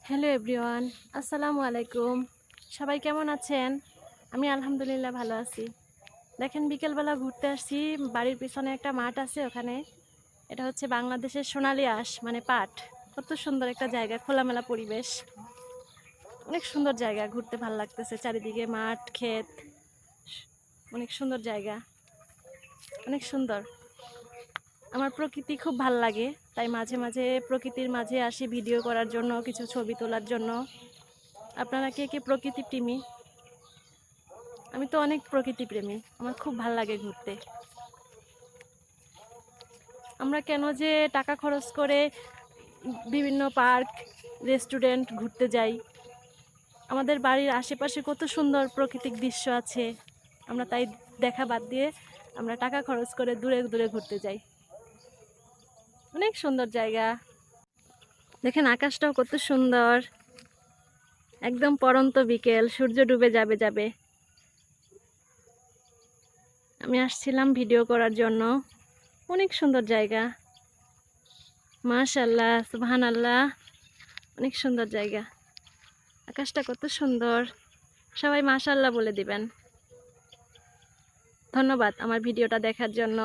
Hello everyone, আসসালামু আলাইকুম। সবাই কেমন আছেন? আমি আলহামদুলিল্লাহ ভালো আছি। দেখেন বিকেলবেলা ঘুরতে আসছি, বাড়ির পিছনে একটা মাঠ আছে ওখানে। এটা হচ্ছে বাংলাদেশের সোনালী আঁশ মানে পাট। কত সুন্দর একটা জায়গা, খোলামেলা পরিবেশ। অনেক সুন্দর জায়গা, ঘুরতে ভালো লাগতেছে। চারিদিকে মাঠ, ক্ষেত, অনেক সুন্দর জায়গা, অনেক সুন্দর। আমার প্রকৃতি খুব ভাল লাগে, তাই মাঝে মাঝে প্রকৃতির মাঝে আসি ভিডিও করার জন্য, কিছু ছবি তোলার জন্য। আপনারা কে কে প্রকৃতি প্রেমী? আমি তো অনেক প্রকৃতি প্রেমী, আমার খুব ভাল লাগে ঘুরতে। আমরা কেন যে টাকা খরচ করে বিভিন্ন পার্ক, রেস্টুরেন্ট ঘুরতে যাই, আমাদের বাড়ির আশেপাশে কত সুন্দর প্রাকৃতিক দৃশ্য আছে, আমরা তাই দেখা বাদ দিয়ে আমরা টাকা খরচ করে দূরে দূরে ঘুরতে যাই। অনেক সুন্দর জায়গা। দেখেন আকাশটাও কত সুন্দর, একদম পড়ন্ত বিকেল, সূর্য ডুবে যাবে যাবে। আমি আসছিলাম ভিডিও করার জন্য। অনেক সুন্দর জায়গা, মাশাআল্লাহ, সুবহানাল্লাহ, অনেক সুন্দর জায়গা। আকাশটা কত সুন্দর, সবাই মাশাআল্লাহ বলে দিবেন। ধন্যবাদ আমার ভিডিওটা দেখার জন্য।